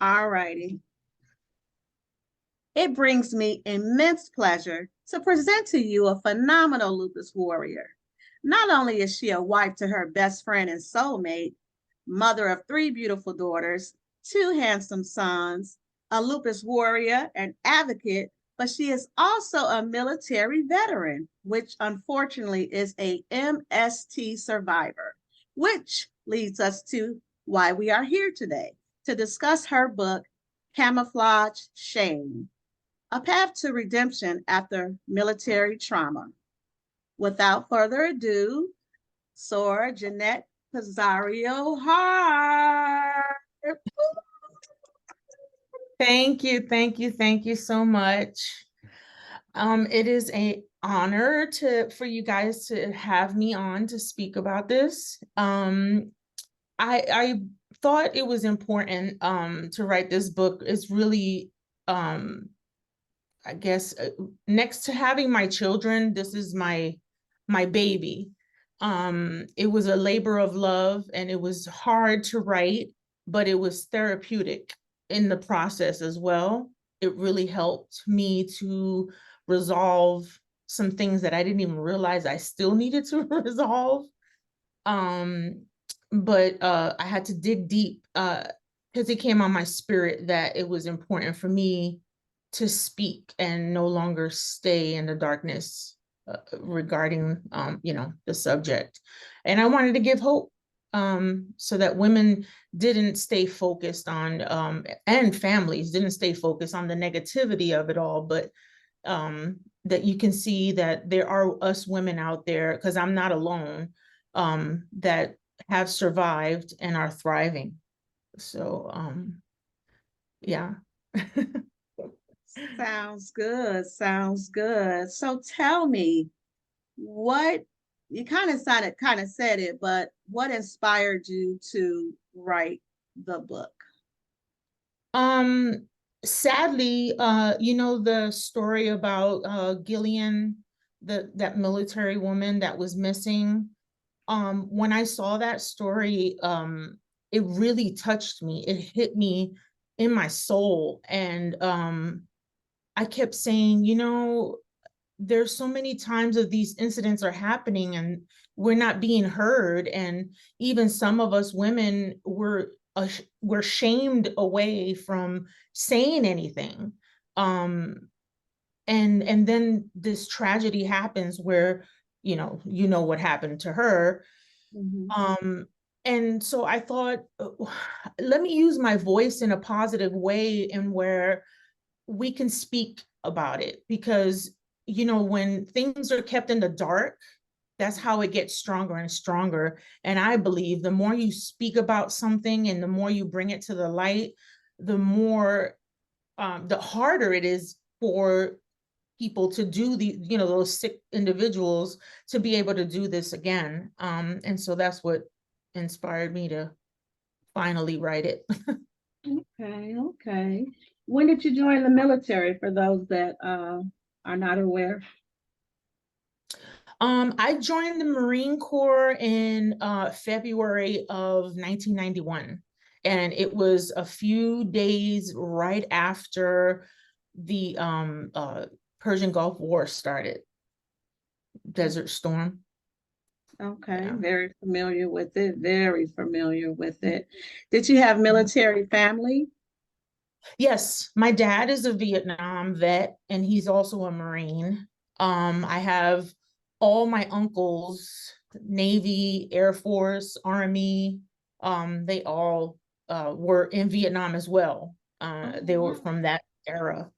All righty. It brings me immense pleasure to present to you a phenomenal lupus warrior. Not only is she a wife to her best friend and soulmate, mother of three beautiful daughters, two handsome sons, a lupus warrior and advocate, but she is also a military veteran, which unfortunately is a MST survivor, which leads us to why we are here today to discuss her book, Camouflaged Shame, a path to redemption after military trauma. Without further ado, SOROR Jeanette Pizarro-Harpe. Thank you so much. It is an honor for you guys to have me on to speak about this. I thought it was important to write this book. It's really I guess next to having my children, this is my baby. It was a labor of love and it was hard to write, but it was therapeutic in the process as well. It really helped me to resolve some things that I didn't even realize I still needed to resolve. But I had to dig deep because it came on my spirit that it was important for me to speak and no longer stay in the darkness regarding, the subject. And I wanted to give hope so that women didn't stay focused on, and families didn't stay focused on the negativity of it all, but that you can see that there are us women out there, because I'm not alone, that have survived and are thriving. So, yeah. Sounds good. Sounds good. So tell me, what you kind of said it, but what inspired you to write the book? Um, Sadly, the story about Gillian, that military woman that was missing. When I saw that story, it really touched me. It hit me in my soul. And I kept saying, there's so many times of these incidents are happening and we're not being heard. And even some of us women were shamed away from saying anything. Um, and then this tragedy happens where, what happened to her. Mhm. Um, and so I thought, let me use my voice in a positive way and where we can speak about it, because when things are kept in the dark, that's how it gets stronger and stronger. And I believe the more you speak about something and the more you bring it to the light, the more the harder it is for people to do those sick individuals to be able to do this again. And so that's what inspired me to finally write it. Okay, okay. When did you join the military for those that are not aware? I joined the Marine Corps in February of 1991, and it was a few days right after the Persian Gulf War started. Desert Storm. Okay, Yeah. very familiar with it, very familiar with it. Did you have military family? Yes, my dad is a Vietnam vet, and he's also a Marine. I have all my uncles, Navy, Air Force, Army. They all were in Vietnam as well. Oh, They were wow. from that era.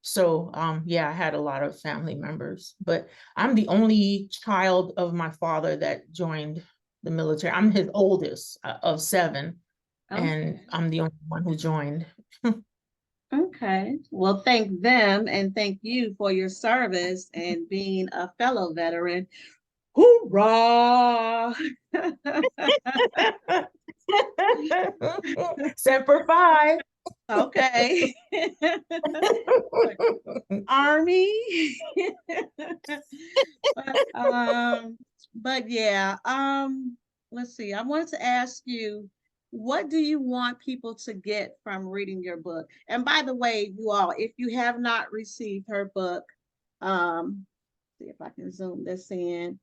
So yeah, I had a lot of family members, but I'm the only child of my father that joined the military. I'm his oldest of seven, and Okay. I'm the only one who joined. Okay. Well, thank them and thank you for your service and being a fellow veteran. Hoorah! Semper Fi. Okay. Army. but but yeah, let's see. I wanted to ask you, what do you want people to get from reading your book? And by the way, you all, if you have not received her book, see if I can zoom this in.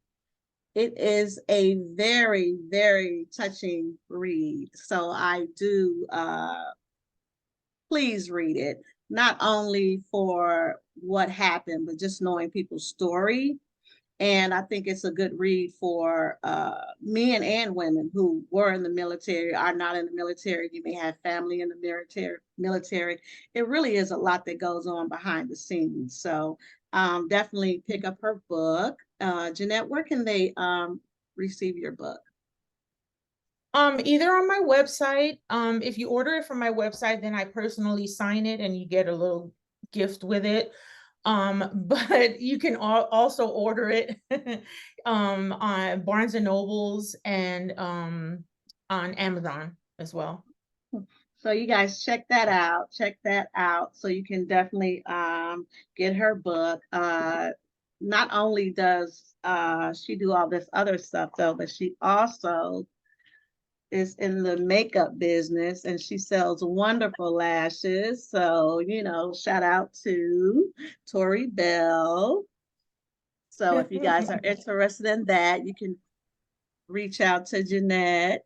It is a very, very touching read. So I do please read it, not only for what happened, but just knowing people's story. And I think it's a good read for men and women who were in the military, are not in the military. You may have family in the military. It really is a lot that goes on behind the scenes. So definitely pick up her book. Jeanette, where can they receive your book? Either on my website. If you order it from my website, then I personally sign it and you get a little gift with it. But you can also order it on Barnes and Nobles and on Amazon as well. So you guys check that out. Check that out. So you can definitely get her book. Not only does she do all this other stuff though, but she also is in the makeup business and she sells wonderful lashes. So, you know, shout out to Tori Bell. So if you guys are interested in that, you can reach out to Jeanette.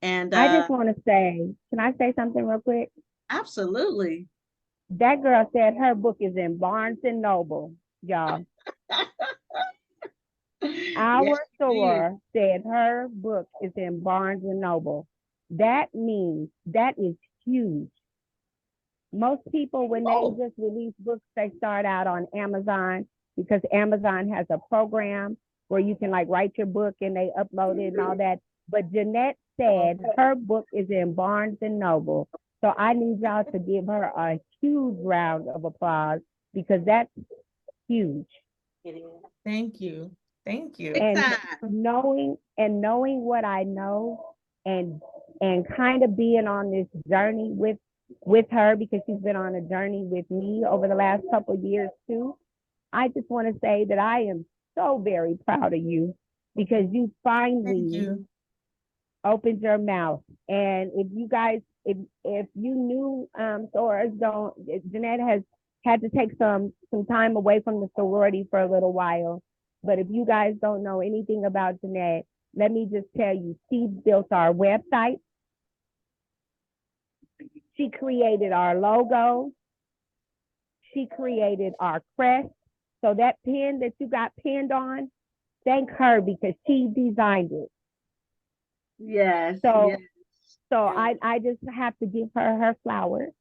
And I just want to say, can I say something real quick? absolutely. That girl said her book is in Barnes and Noble, y'all. Yes, Our she did. soror said her book is in Barnes and Noble. That means that is huge. Most people, when they Oh, just release books, they start out on Amazon because Amazon has a program where you can like write your book and they upload it and all that. But Jeanette said her book is in Barnes and Noble. So I need y'all to give her a huge round of applause because that's huge. thank you. Thank you. Big And time. knowing what I know and kind of being on this journey with her because she's been on a journey with me over the last couple of years too. I just want to say that I am so very proud of you because you Thank finally you. opened your mouth. And if you guys, if you knew sorors don't, Jeanette has had to take some time away from the sorority for a little while. But if you guys don't know anything about Jeanette, let me just tell you, she built our website. She created our logo. She created our crest. So that pin that you got pinned on, thank her because she designed it. Yes, So yes. so I just have to give her her flowers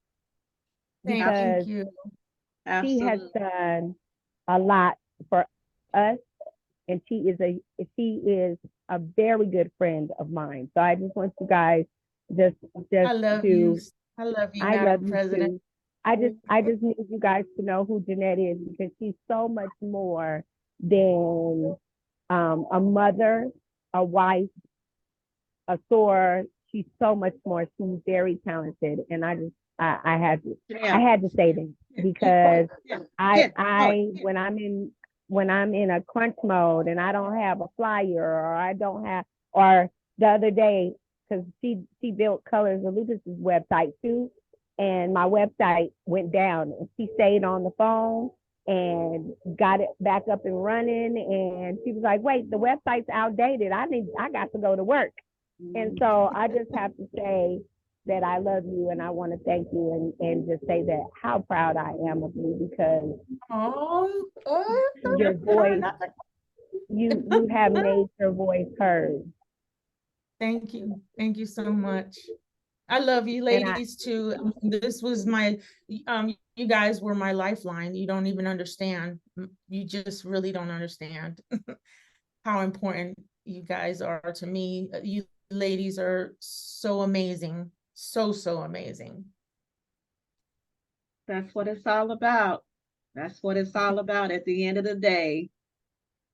because Thank you. she has Absolutely. done a lot for us, and she is a very good friend of mine. So I just want you guys just I love you. to I love you, I love Madam you President. too. I just need you guys to know who Jeanette is because she's so much more than a mother, a wife, a soror. She's so much more. She's very talented, and I had to Yeah. say that Keep going. because Yeah. Yeah. I when I'm in a crunch mode and I don't have a flyer or I don't have or the other day because she built Colors of Lupus's website too, and my website went down and she stayed on the phone and got it back up and running and she was like, wait, the website's outdated. I got to go to work. And so I just have to say that I love you and I want to thank you and just say that how proud I am of you because Oh, your voice, you have made your voice heard. thank you. Thank you so much. I love you And I ladies too. This was my, you guys were my lifeline. You don't even understand. You just really don't understand how important you guys are to me. You ladies are so amazing. So, so amazing. That's what it's all about. That's what it's all about at the end of the day.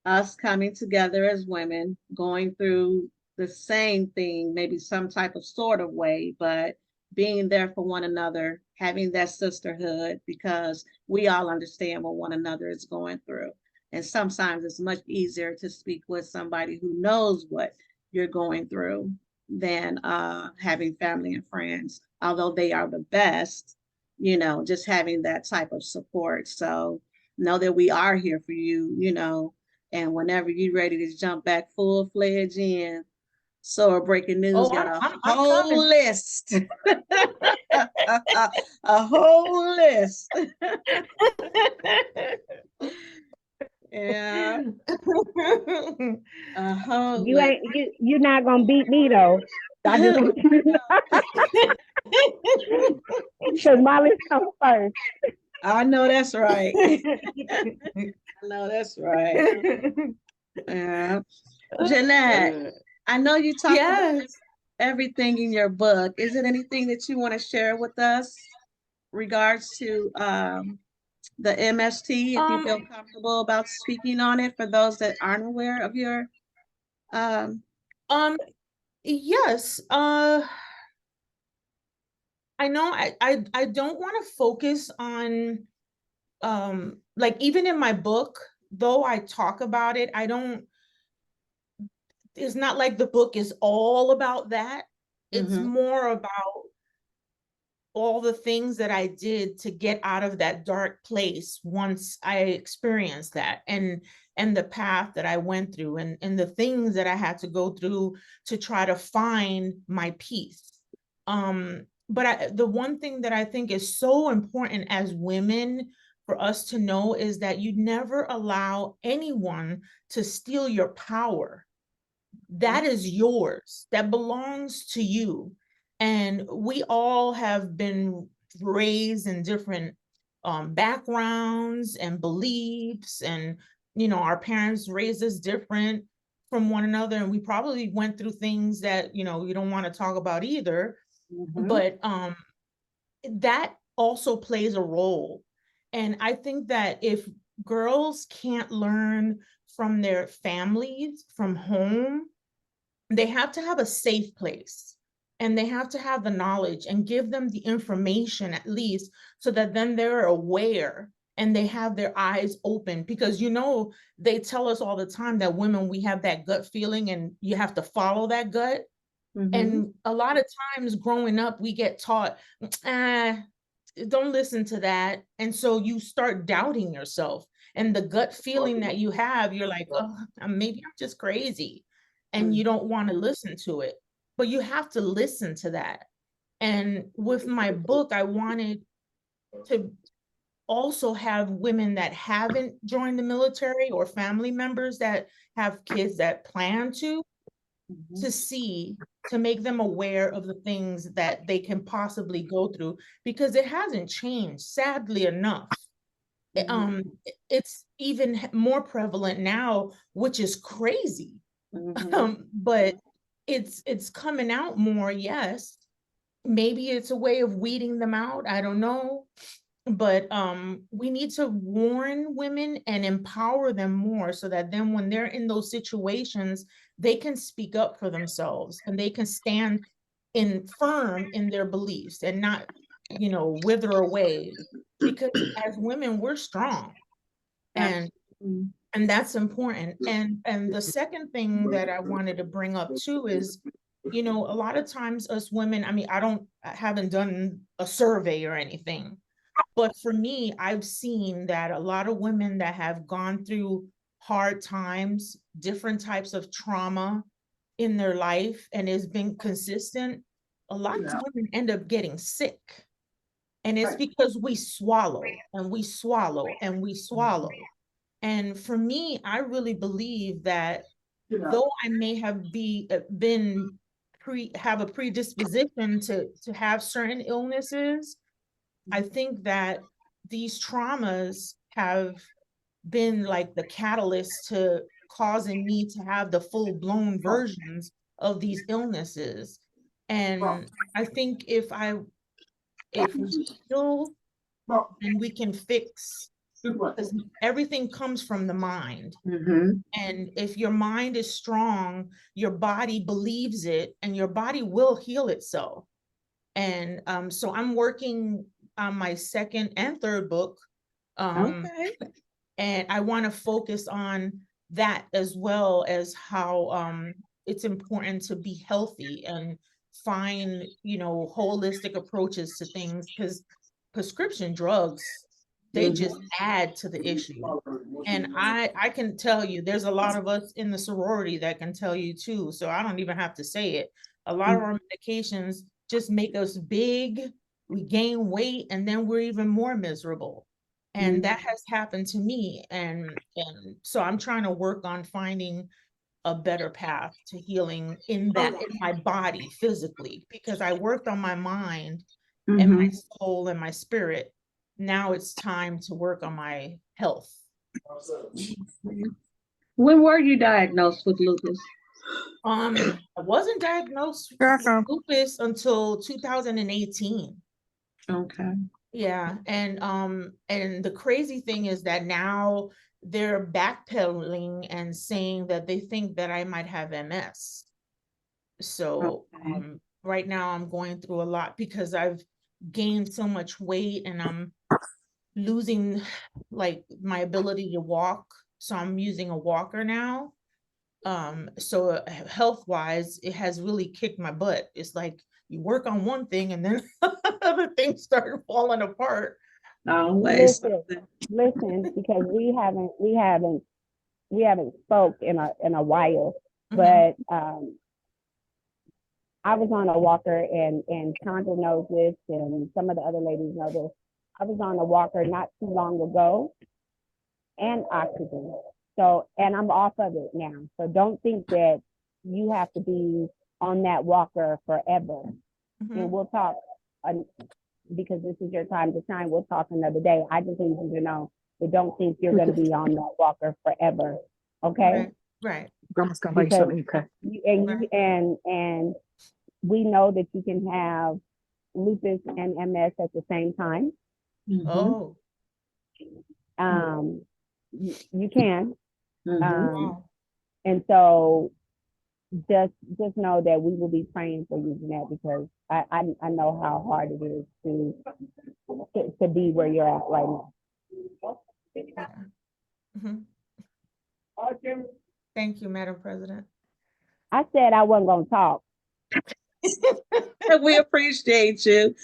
Us coming together as women, going through the same thing, maybe some type of sort of way, but being there for one another, having that sisterhood because we all understand what one another is going through. And sometimes it's much easier to speak with somebody who knows what you're going through than having family and friends, although they are the best, you know, just having that type of support. So know that we are here for you, you know, and whenever you're ready to jump back full-fledged in, so breaking news Oh, got a I'm whole coming. list. A whole list. Yeah, a whole You list. ain't you're not gonna beat me though. I just want you to know. Because Molly's come first. I know that's right. I know that's right. Yeah. Jeanette, I know you talked about Yes. everything in your book. Is it anything that you want to share with us regards to the MST, if you Um, feel comfortable about speaking on it for those that aren't aware of your um um, yes. I know I don't want to focus on like even in my book, though I talk about it, I don't, it's not like the book is all about that. It's mhm, more about all the things that I did to get out of that dark place once I experienced that, and the path that I went through, and the things that I had to go through to try to find my peace. But the one thing that I think is so important as women for us to know is that you never allow anyone to steal your power. That is yours, that belongs to you. And we all have been raised in different backgrounds and beliefs, and our parents raised us different from one another, and we probably went through things that you don't want to talk about either. mhm, But that also plays a role. And I think that if girls can't learn from their families, from home, they have to have a safe place, and they have to have the knowledge and give them the information at least, so that then they're aware and they have their eyes open. Because they tell us all the time that women, we have that gut feeling and you have to follow that gut. mhm, And a lot of times growing up, we get taught, ah, don't listen to that. And so you start doubting yourself. And the gut feeling that you have, you're like, oh, maybe I'm just crazy. And you mhm, don't want to listen to it. But you have to listen to that. And with my book, I wanted to also have women that haven't joined the military, or family members that have kids that plan mhm, to see, to make them aware of the things that they can possibly go through, because it hasn't changed, sadly enough. mhm, It's even more prevalent now, which is crazy. mhm. But it's coming out more, yes. Maybe it's a way of weeding them out, I don't know. But we need to warn women and empower them more, so that then when they're in those situations, they can speak up for themselves, and they can stand in firm in their beliefs, and not wither away. Because as women, we're strong, and Absolutely. that's important. And the second thing that I wanted to bring up too is, a lot of times us women, I mean, I haven't done a survey or anything, but for me, I've seen that a lot of women that have gone through hard times, different types of trauma in their life, and has been consistent, a lot of women end up getting sick. And it's because we swallow and we swallow and we swallow. And for me, I really believe that though I may have been have a predisposition to have certain illnesses, I think that these traumas have been like the catalyst to causing me to have the full-blown versions of these illnesses. And I think if we heal, then we can fix, because everything comes from the mind. Mhm. And if your mind is strong, your body believes it, and your body will heal itself. And so I'm working on my second and third book. Um, Okay. and I want to focus on that, as well as how it's important to be healthy and find, you know, holistic approaches to things, because prescription drugs, they just add to the issue. And I can tell you, there's a lot of us in the sorority that can tell you too. So I don't even have to say it. A lot of our medications just make us big, we gain weight, and then we're even more miserable. And that has happened to me. And so I'm trying to work on finding a better path to healing in that, in my body physically, because I worked on my mind and my soul and my spirit. Now it's time to work on my health. When were you diagnosed with lupus? I wasn't diagnosed with lupus until 2018. Okay. Yeah, and the crazy thing is that now they're backpedaling and saying that they think that I might have MS. So Okay. right now I'm going through a lot because I've gained so much weight and I'm losing like my ability to walk. So I'm using a walker now. So health wise, it has really kicked my butt. It's like you work on one thing and then other things start falling apart. Always. Listen, because we haven't spoke in a while, Mhm. but I was on a walker, and Chandra knows this, and some of the other ladies know this. I was on a walker not too long ago, and oxygen. So, and I'm off of it now. So don't think that you have to be on that walker forever. Mhm. And we'll talk, because this is your time to shine. We'll talk another day. I just need you to know that don't think you're going to be on that walker forever. Okay? Right. Because and we know that you can have lupus and MS at the same time. Oh. You can. Wow. And so just know that we will be praying for you, Jeanette, because I know how hard it is to be where you're at right now. Yeah. Mhm. Thank you, Madam President. I said I wasn't going to talk. We appreciate you.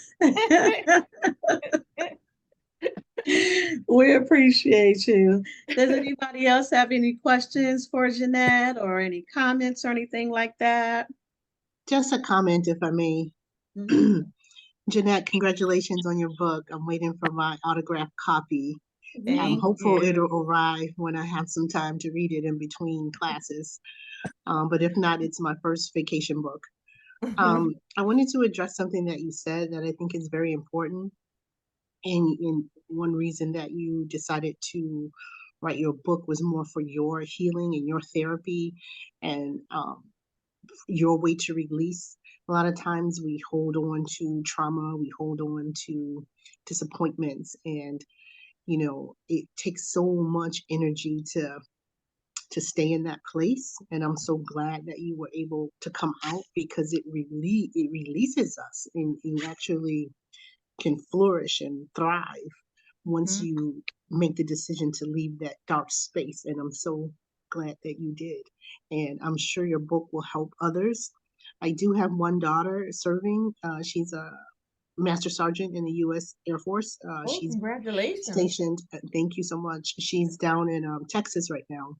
We appreciate you. Does anybody else have any questions for Jeanette or any comments or anything like that? Just a comment, if I may. Mhm. Jeanette, congratulations on your book. I'm waiting for my autographed copy. I'm Thank hopeful you. it'll arrive when I have some time to read it in between classes. But if not, it's my first vacation book. I wanted to address something that you said that I think is very important. And one reason that you decided to write your book was more for your healing and your therapy and your way to release. A lot of times we hold on to trauma, we hold on to disappointments, and it takes so much energy to stay in that place. And I'm so glad that you were able to come out, because it releases us, and you actually can flourish and thrive once Mhm. you make the decision to leave that dark space. And I'm so glad that you did. And I'm sure your book will help others. I do have one daughter serving. She's a Master Sergeant in the U.S. Air Force. Oh, She's congratulations. stationed. Thank you so much. She's down in Texas right now.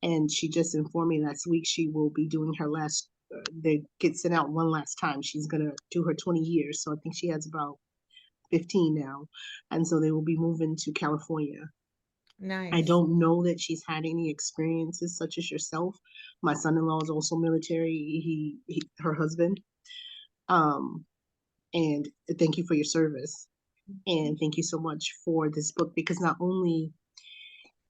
And she just informed me last week she will be doing her last, they get sent out one last time. She's going to do her 20 years. So I think she has about 15 now. And so they will be moving to California. Nice. I don't know that she's had any experiences such as yourself. My son-in-law is also military. Her husband. And thank you for your service. And thank you so much for this book, because not only,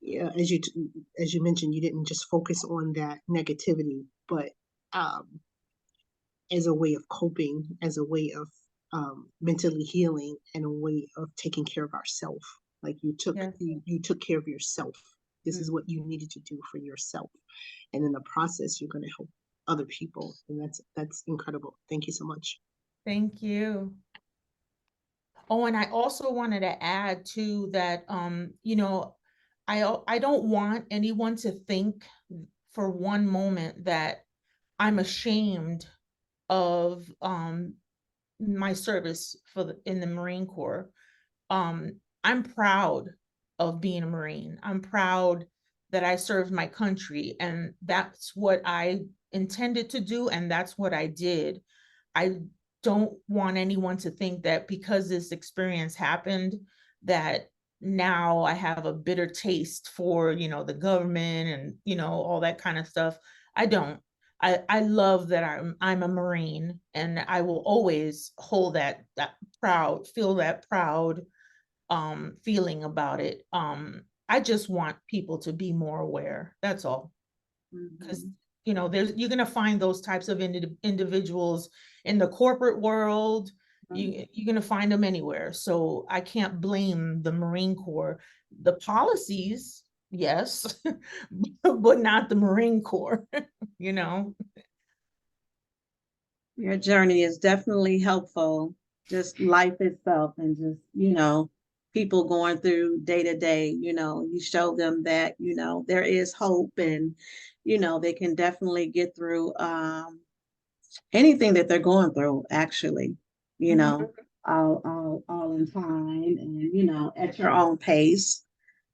as you mentioned, you didn't just focus on that negativity, but as a way of coping, as a way of mentally healing, and a way of taking care of ourselves. Like you took care of yourself. This is what you needed to do for yourself, and in the process, you're going to help other people, and that's incredible. Thank you so much. Thank you. Oh, and I also wanted to add too that I don't want anyone to think for one moment that I'm ashamed of my service in the Marine Corps. I'm proud of being a Marine. I'm proud that I served my country, and that's what I intended to do, and that's what I did. I don't want anyone to think that because this experience happened, that now I have a bitter taste for, the government and, all that kind of stuff. I don't. I love that I'm a Marine, and I will always hold that proud, feel that proud feeling about it. I just want people to be more aware. That's all. Because Mhm. you're gonna find those types of individuals in the corporate world. You're gonna find them anywhere. So I can't blame the Marine Corps. The policies, yes, but not the Marine Corps, you know. Your journey is definitely helpful, just life itself, and just, people going through day to day, you show them that, there is hope, and, they can definitely get through anything that they're going through, actually, you Mhm. know, all in time, and, at your own pace.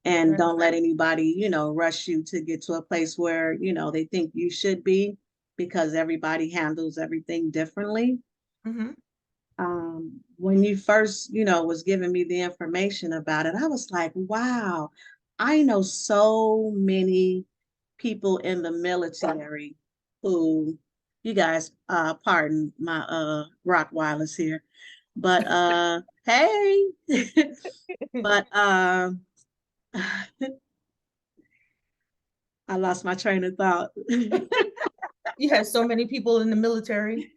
And Right. don't let anybody, rush you to get to a place where, they think you should be, because everybody handles everything differently. Mhm. When you first, was giving me the information about it, I was like, wow, I know so many people in the military who, you guys, pardon my Rottweilers here, but hey, but I lost my train of thought. You have so many people in the military.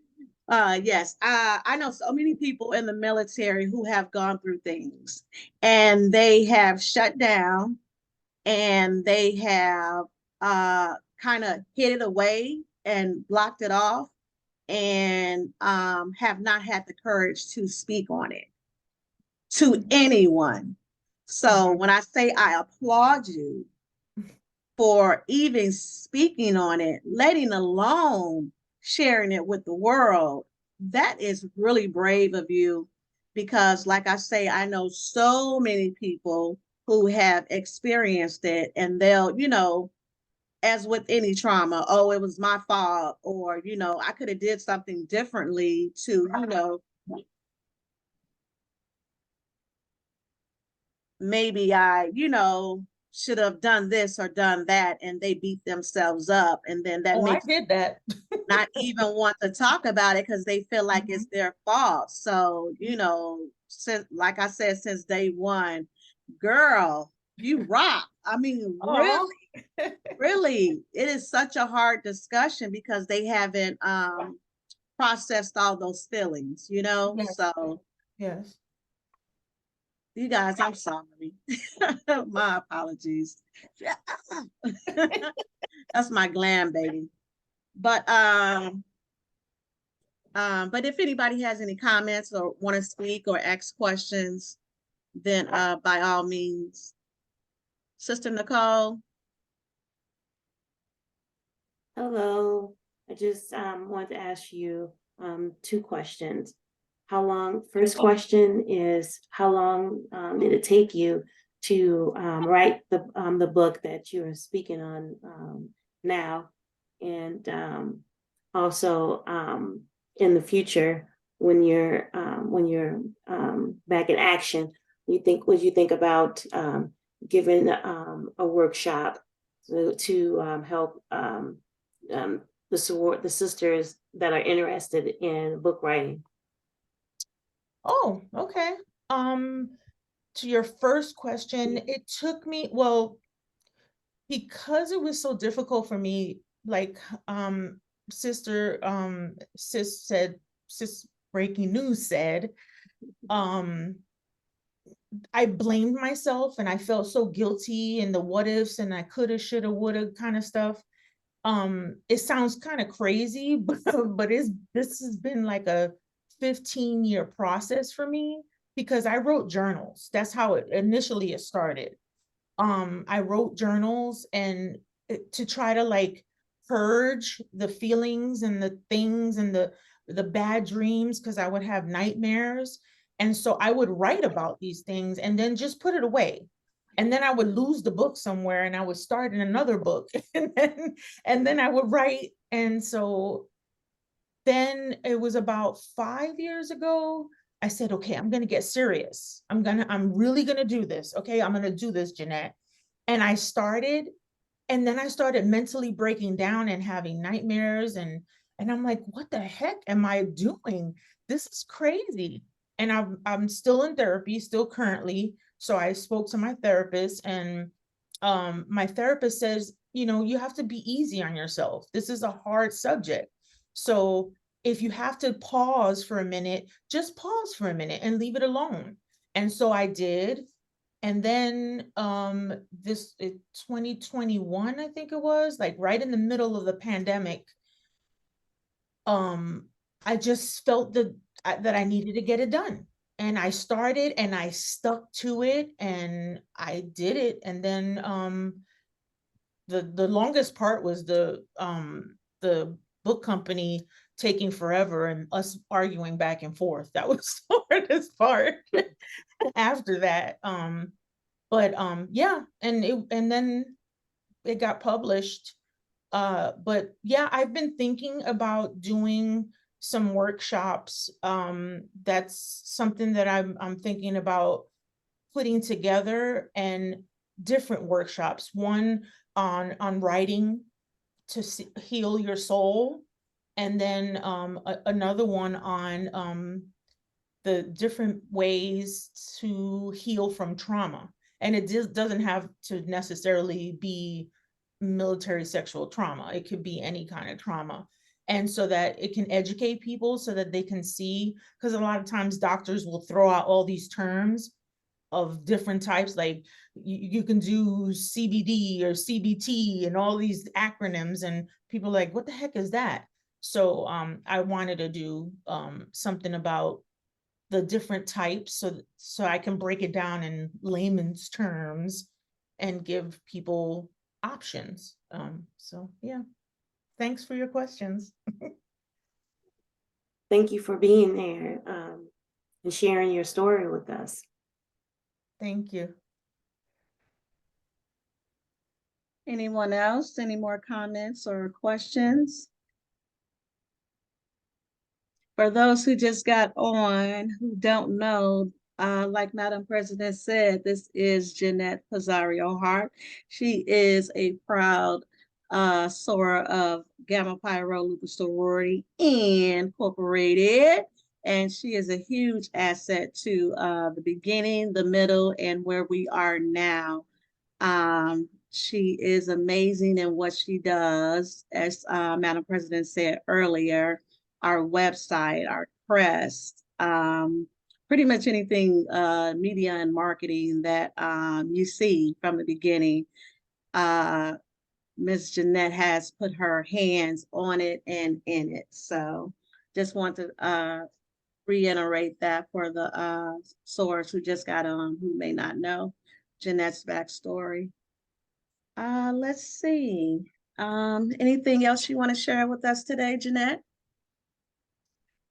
Yes, I know so many people in the military who have gone through things, and they have shut down, and they have kind of hid it away and blocked it off, and have not had the courage to speak on it to anyone. So Mhm. when I say I applaud you for even speaking on it, letting alone sharing it with the world, that is really brave of you. Because, like I say, I know so many people who have experienced it, and they'll, as with any trauma, oh, it was my fault, or, I could have did something differently to, maybe I, should have done this or done that, and they beat themselves up. And then that Oh, I makes did that. not even want to talk about it because they feel like it's Mhm. their fault. So, since, like I said, since day one, girl, you rock. I mean, Aw. really, it is such a hard discussion because they haven't processed all those feelings, Yes, So yes. you guys, I'm sorry. My apologies. That's my glam baby. But but if anybody has any comments or want to speak or ask questions, then by all means, Sister Nicole. Hello. I just wanted to ask you two questions. First question is, how long did it take you to write the book that you're speaking on now? And also in the future, when you're back in action, would you think about giving a workshop to help the sisters that are interested in book writing? Oh, okay. Um, to your first question, it took me, well, because it was so difficult for me, like sister sis breaking news said, um I blamed myself and I felt so guilty, and the what ifs and I coulda, shoulda, woulda kind of stuff. It sounds kind of crazy, but this has been like a 15-year process for me, because I wrote journals. That's how it started. I wrote journals, and to try to like purge the feelings and the things and the bad dreams, because I would have nightmares. And so I would write about these things and then just put it away. And then I would lose the book somewhere and I would start in another book and then I would write. And so then it was about 5 years ago, I said, okay, I'm going to get serious. I'm really going to do this. Okay. I'm going to do this, Jeanette. And I started, and then I started mentally breaking down and having nightmares. And I'm like, what the heck am I doing? This is crazy. And I'm still in therapy, still currently. So I spoke to my therapist, and my therapist says, you have to be easy on yourself. This is a hard subject. So if you have to pause for a minute, just pause for a minute and leave it alone. And so I did. And then this 2021, I think it was, like right in the middle of the pandemic, I just felt that I needed to get it done. And I started and I stuck to it and I did it. And then the longest part was the book company taking forever and us arguing back and forth. That was the hardest part after that. But yeah, and then it got published. But yeah, I've been thinking about doing some workshops. That's something that I'm thinking about putting together, and different workshops. One on writing to heal your soul, and then another one on the different ways to heal from trauma. And it doesn't have to necessarily be military sexual trauma. It could be any kind of trauma. And so that it can educate people so that they can see, because a lot of times doctors will throw out all these terms of different types, like you can do CBD or CBT and all these acronyms, and people are like, what the heck is that? So I wanted to do something about the different types, so I can break it down in layman's terms and give people options. So yeah, thanks for your questions. Thank you for being there and sharing your story with us. Thank you. Anyone else? Any more comments or questions? For those who just got on, who don't know, like Madam President said, this is Jeanette Pizarro-Harpe. She is a proud SOROR of Gamma Pi Rho Lupus Sorority Incorporated. And she is a huge asset to the beginning, the middle, and where we are now. She is amazing in what she does. As Madam President said earlier, our website, our crest, pretty much anything media and marketing that you see from the beginning. Ms. Jeanette has put her hands on it and in it. So just want to reiterate that for the SORORs who just got on, who may not know Jeanette's backstory. Let's see. Anything else you want to share with us today, Jeanette?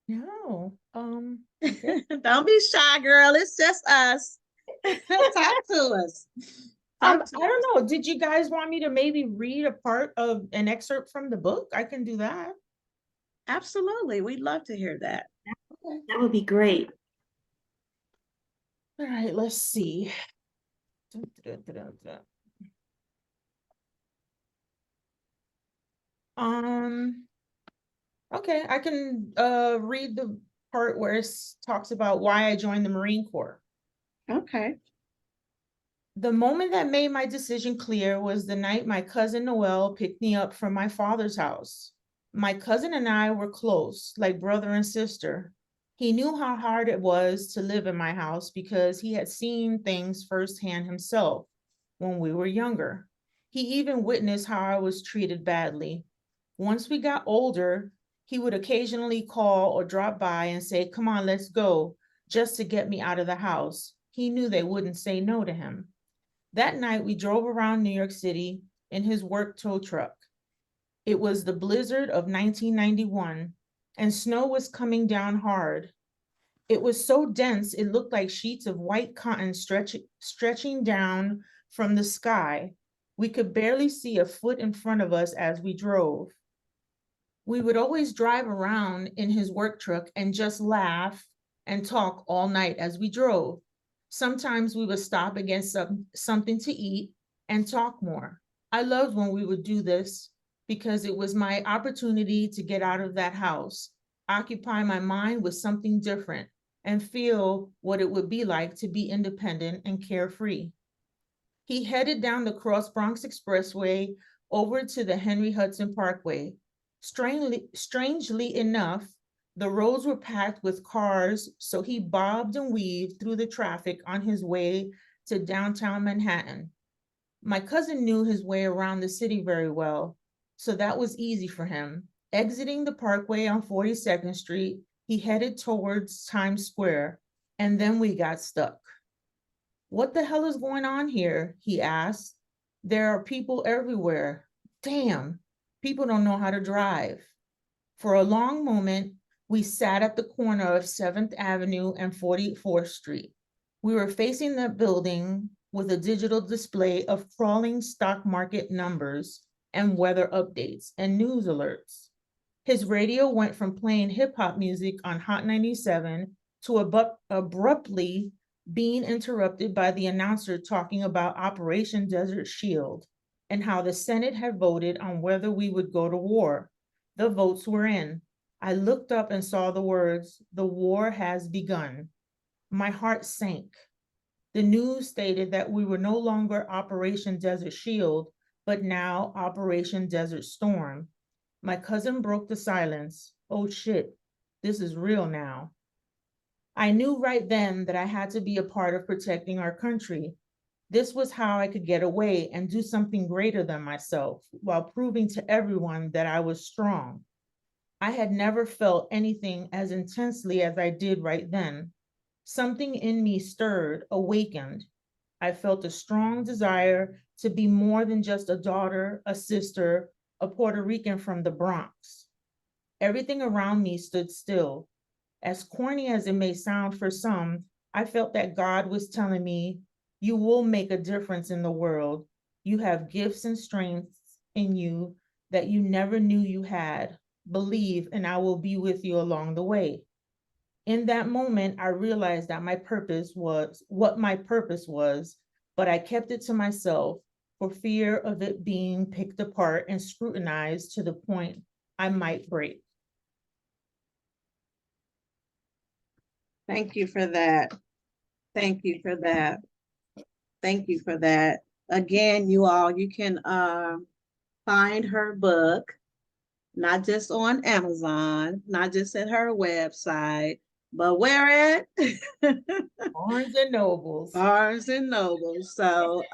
No. Okay. Don't be shy, girl. It's just us. Talk to us. I don't know. Did you guys want me to maybe read a part of an excerpt from the book? I can do that. Absolutely. We'd love to hear that. That would be great. All right, let's see. Okay, I can read the part where it talks about why I joined the Marine Corps. Okay. The moment that made my decision clear was the night my cousin Noel picked me up from my father's house. My cousin and I were close, like brother and sister. He knew how hard it was to live in my house because he had seen things firsthand himself when we were younger. He even witnessed how I was treated badly. Once we got older, he would occasionally call or drop by and say, "Come on, let's go," just to get me out of the house. He knew they wouldn't say no to him. That night, we drove around New York City in his work tow truck. It was the blizzard of 1991, and snow was coming down hard. It was so dense, it looked like sheets of white cotton stretching down from the sky. We could barely see a foot in front of us as we drove. We would always drive around in his work truck and just laugh and talk all night as we drove. Sometimes we would stop and get something to eat and talk more. I loved when we would do this because it was my opportunity to get out of that house, occupy my mind with something different, and feel what it would be like to be independent and carefree. He headed down the Cross Bronx Expressway over to the Henry Hudson Parkway. Strangely enough, the roads were packed with cars, so he bobbed and weaved through the traffic on his way to downtown Manhattan. My cousin knew his way around the city very well, so that was easy for him. Exiting the Parkway on 42nd Street, he headed towards Times Square, and then we got stuck. "What the hell is going on here?" he asked. "There are people everywhere. Damn, people don't know how to drive." For a long moment, we sat at the corner of 7th Avenue and 44th Street. We were facing that building with a digital display of crawling stock market numbers and weather updates and news alerts. His radio went from playing hip hop music on Hot 97 to abruptly being interrupted by the announcer talking about Operation Desert Shield and how the Senate had voted on whether we would go to war. The votes were in. I looked up and saw the words, "The war has begun." My heart sank. The news stated that we were no longer Operation Desert Shield, but now Operation Desert Storm. My cousin broke the silence. "Oh shit, this is real now." I knew right then that I had to be a part of protecting our country. This was how I could get away and do something greater than myself while proving to everyone that I was strong. I had never felt anything as intensely as I did right then. Something in me stirred, awakened. I felt a strong desire to be more than just a daughter, a sister, a Puerto Rican from the Bronx. Everything around me stood still. As corny as it may sound for some, I felt that God was telling me, "You will make a difference in the world. You have gifts and strengths in you that you never knew you had. Believe, and I will be with you along the way." In that moment, I realized that my purpose was what my purpose was, but I kept it to myself for fear of it being picked apart and scrutinized to the point I might break. Thank you for that. Thank you for that. Thank you for that. Again, you all, you can find her book, not just on Amazon, not just at her website, but where at? Barnes and Nobles. Barnes and Noble. So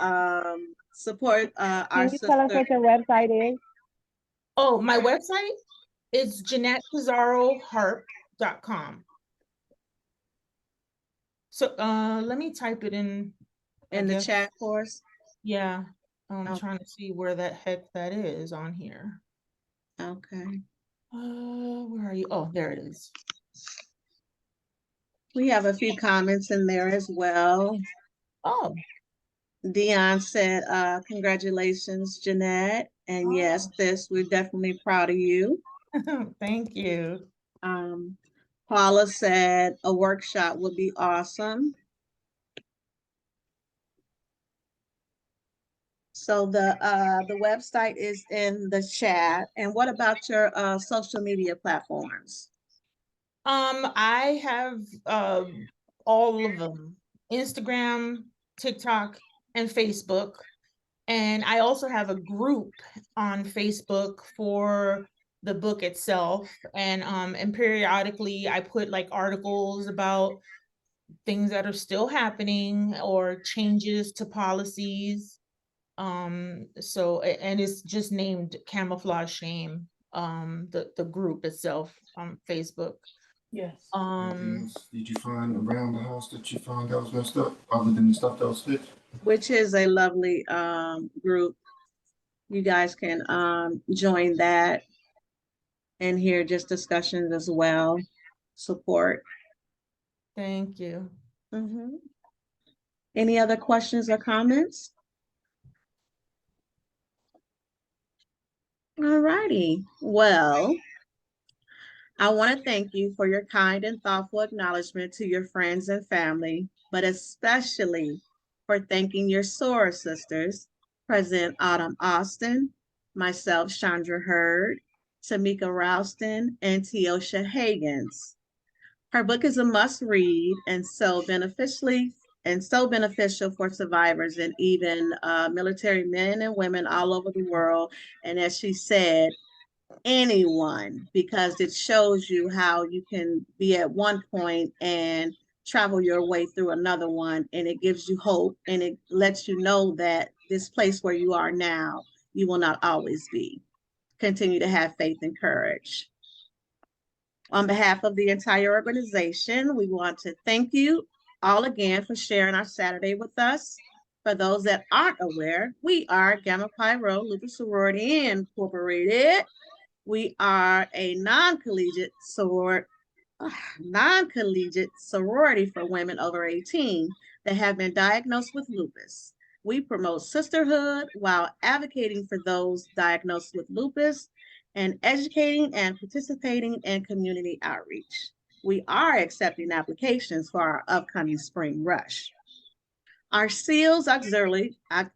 support our Can you tell us sister. what your website is? Oh, my website is JeanettePizarro-Harpe.com. So let me type it in. In the chat for us. Yeah, I'm Okay. trying to see where the heck that is on here. Okay. Where are you? Oh, there it is. We have a few comments in there as well. Oh, Dion said, congratulations, Jeanette. And yes, sis, we're definitely proud of you. thank you. Paula said a workshop would be awesome. So the website is in the chat. And what about your social media platforms? I have all of them: Instagram, TikTok, and Facebook. And I also have a group on Facebook for the book itself. And periodically I put like articles about things that are still happening or changes to policies. And it's just named Camouflaged Shame, the group itself on Facebook. Yes. Um, Did you find around the house that you found that was messed up, other than the stuff that was fixed? Which is a lovely group. you guys can join that and hear just discussions as well, support. Thank you. Mhm. Any other questions or comments? All righty. Well, I want to thank you for your kind and thoughtful acknowledgement to your friends and family, but especially for thanking your SOROR sisters, President Autumn Austin, myself, Chandra Hurd, Tamika Rouston, and Teosha Hagans. Her book is a must read and so beneficial for survivors and even military men and women all over the world. And as she said, anyone, because it shows you how you can be at one point and travel your way through another one, and it gives you hope and it lets you know that this place where you are now, you will not always be. Continue to have faith and courage. On behalf of the entire organization, we want to thank you all again for sharing our Saturday with us. For those that aren't aware, we are Gamma Pi Rho Lupus Sorority Incorporated. We are a non-collegiate sorority for women over 18 that have been diagnosed with lupus. We promote sisterhood while advocating for those diagnosed with lupus and educating and participating in community outreach. We are accepting applications for our upcoming spring rush. Our SEALS Auxiliary, our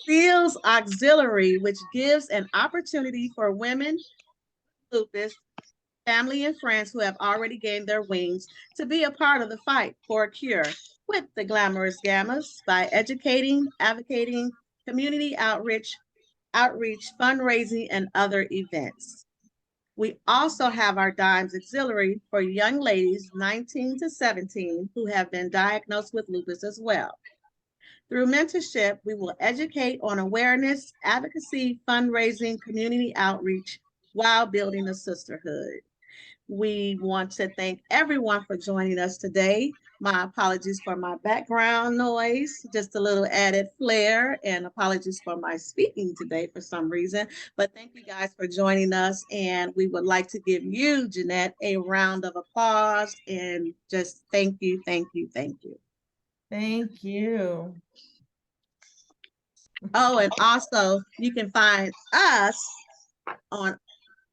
SEALS Auxiliary, which gives an opportunity for women, lupus, family, and friends who have already gained their wings to be a part of the fight for a cure with the glamorous gammas by educating, advocating, community outreach, fundraising, and other events. We also have our Dimes Auxiliary for young ladies 19 to 17 who have been diagnosed with lupus as well. Through mentorship, we will educate on awareness, advocacy, fundraising, community outreach while building a sisterhood. We want to thank everyone for joining us today. My apologies for my background noise, just a little added flair, and apologies for my speaking today for some reason. But thank you guys for joining us, and we would like to give you, Jeanette, a round of applause and just thank you, thank you, thank you. Thank you. Oh, and also you can find us on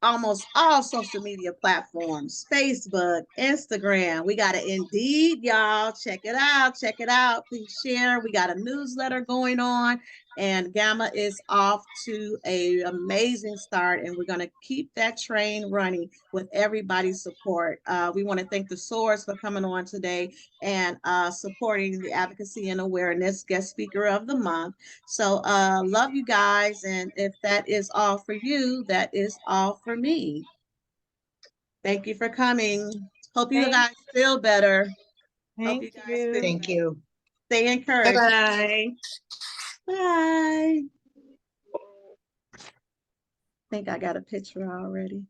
almost all social media platforms, Facebook, Instagram. We got an Indeed, y'all. Check it out. Check it out. Please share. We got a newsletter going on, and Gamma is off to an amazing start, and we're going to keep that train running with everybody's support. We want to thank the SORORs for coming on today and supporting the advocacy and awareness guest speaker of the month. So love you guys. And if that is all for you, that is all for me. Thank you for coming. Hope you guys feel better. Hope you guys feel Thank you. Stay encouraged. Bye. Bye. I think I got a picture already.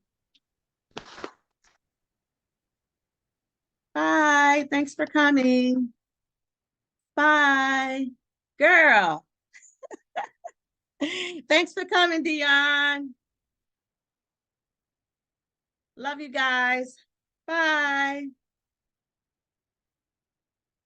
Bye. Thanks for coming. Bye. Girl. Thanks for coming, Dion. Love you guys. Bye.